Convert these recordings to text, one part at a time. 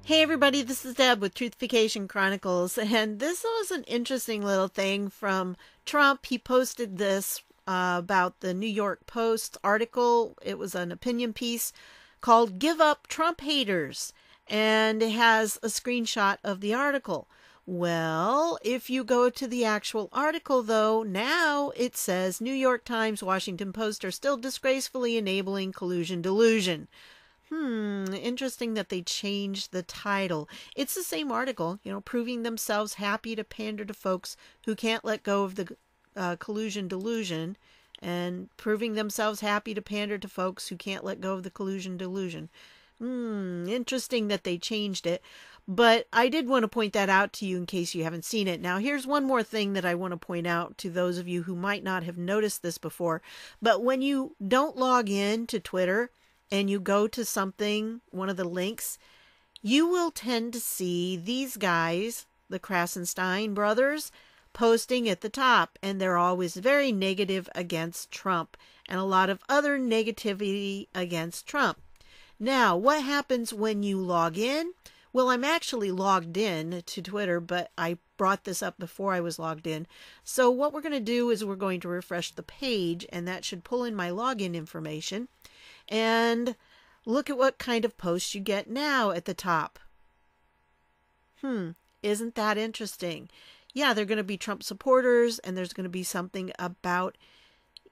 Hey everybody, this is Deb with Truthification Chronicles, and this was an interesting little thing from Trump. He posted this about the New York Post article. It was an opinion piece called "Give Up Trump Haters," and it has a screenshot of the article. Well, if you go to the actual article, though, now it says New York Times, Washington Post are still disgracefully enabling collusion delusion. Interesting that they changed the title. It's the same article, proving themselves happy to pander to folks who can't let go of the collusion delusion, and proving themselves happy to pander to folks who can't let go of the collusion delusion. Interesting that they changed it. But I did want to point that out to you in case you haven't seen it. Now, here's one more thing that I want to point out to those of you who might not have noticed this before. But when you don't log in to Twitter, and you go to something, one of the links, you will tend to see these guys, the Krasenstein brothers, posting at the top. And they're always very negative against Trump and a lot of other negativity against Trump. Now, what happens when you log in? Well, I'm actually logged in to Twitter, but I brought this up before I was logged in. So what we're going to do is we're going to refresh the page, and that should pull in my login information. And look at what kind of posts you get now at the top. Isn't that interesting? Yeah, they're going to be Trump supporters, and there's going to be something about,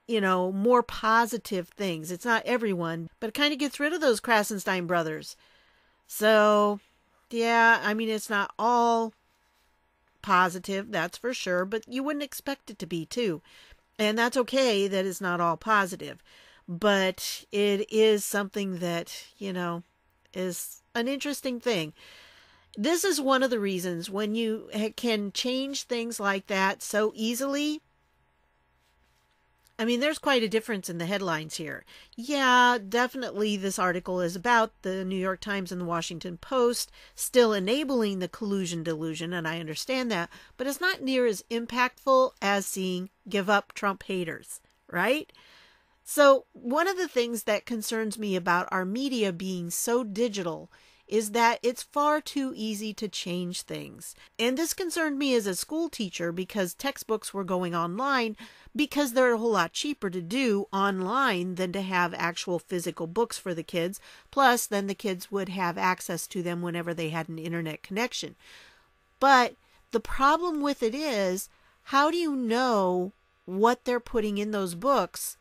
more positive things. It's not everyone, but it kind of gets rid of those Krasenstein brothers. So, yeah, I mean, it's not all positive, that's for sure, but you wouldn't expect it to be, too. And that's okay that it's not all positive. But it is something that, is an interesting thing. This is one of the reasons when you can change things like that so easily. I mean, there's quite a difference in the headlines here. Yeah, definitely this article is about the New York Times and the Washington Post still enabling the collusion delusion, and I understand that, but it's not near as impactful as seeing "Give Up Trump Haters," right? So one of the things that concerns me about our media being so digital is that it's far too easy to change things. And this concerned me as a school teacher because textbooks were going online because they're a whole lot cheaper to do online than to have actual physical books for the kids. Plus, then the kids would have access to them whenever they had an internet connection. But the problem with it is, how do you know what they're putting in those books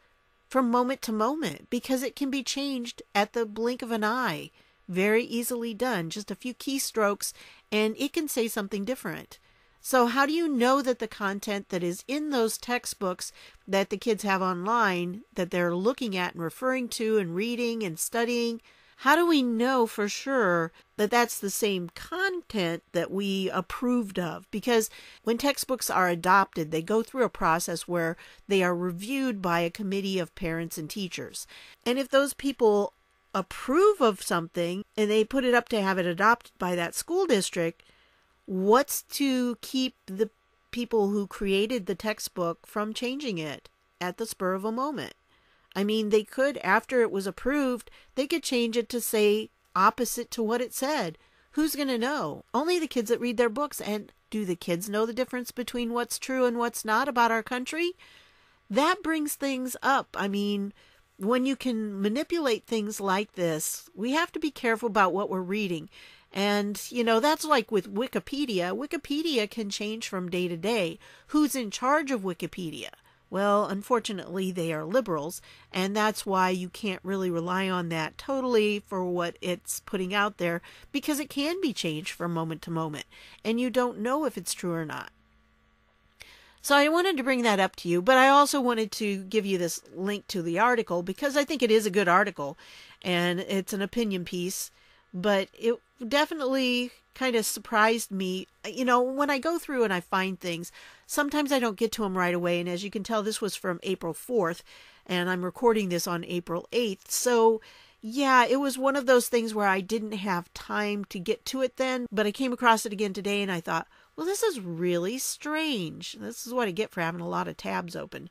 from moment to moment? Because it can be changed at the blink of an eye. Very easily done. Just a few keystrokes and it can say something different. So how do you know that the content that is in those textbooks that the kids have online, that they're looking at and referring to and reading and studying, how do we know for sure that that's the same content that we approved of? Because when textbooks are adopted, they go through a process where they are reviewed by a committee of parents and teachers. And if those people approve of something and they put it up to have it adopted by that school district, what's to keep the people who created the textbook from changing it at the spur of a moment? I mean, they could, after it was approved, they could change it to say opposite to what it said. Who's going to know? Only the kids that read their books. And do the kids know the difference between what's true and what's not about our country? That brings things up. I mean, when you can manipulate things like this, we have to be careful about what we're reading. And, that's like with Wikipedia. Wikipedia can change from day to day. Who's in charge of Wikipedia? Well, unfortunately, they are liberals, and that's why you can't really rely on that totally for what it's putting out there, because it can be changed from moment to moment, and you don't know if it's true or not. So I wanted to bring that up to you, but I also wanted to give you this link to the article because I think it is a good article, and it's an opinion piece, but it definitely kind of surprised me. When I go through and I find things, sometimes I don't get to them right away. And as you can tell, this was from April 4th, and I'm recording this on April 8th. So yeah, it was one of those things where I didn't have time to get to it then, but I came across it again today and I thought, well, this is really strange. This is what I get for having a lot of tabs open.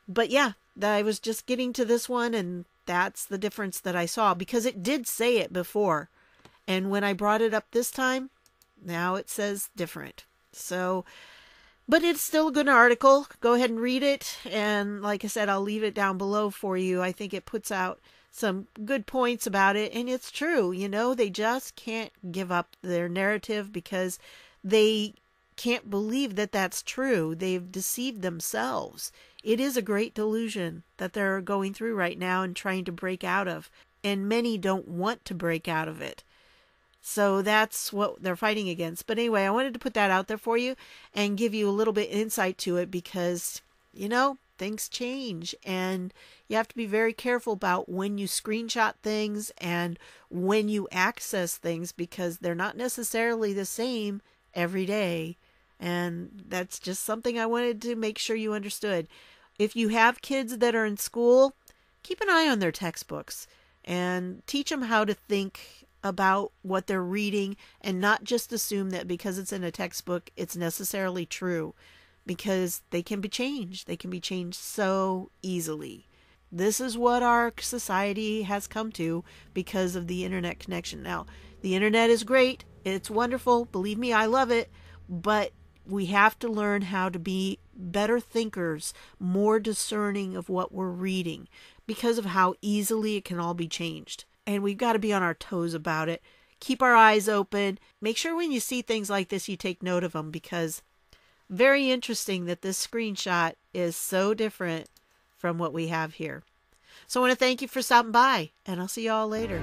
But yeah, I was just getting to this one, and that's the difference that I saw, because it did say it before. And when I brought it up this time, now it says different. So, but it's still a good article. Go ahead and read it. And like I said, I'll leave it down below for you. I think it puts out some good points about it. And it's true. You know, they just can't give up their narrative because they can't believe that that's true. They've deceived themselves. It is a great delusion that they're going through right now and trying to break out of. And many don't want to break out of it. So that's what they're fighting against. But anyway, I wanted to put that out there for you and give you a little bit insight to it because, you know, things change and you have to be very careful about when you screenshot things and when you access things because they're not necessarily the same every day. And that's just something I wanted to make sure you understood. If you have kids that are in school, keep an eye on their textbooks and teach them how to think about what they're reading and not just assume that because it's in a textbook, it's necessarily true because they can be changed. They can be changed so easily. This is what our society has come to because of the internet connection. Now, the internet is great. It's wonderful. Believe me, I love it. But we have to learn how to be better thinkers, more discerning of what we're reading because of how easily it can all be changed. And we've got to be on our toes about it. Keep our eyes open. Make sure when you see things like this, you take note of them because very interesting that this screenshot is so different from what we have here. So I want to thank you for stopping by and I'll see you all later.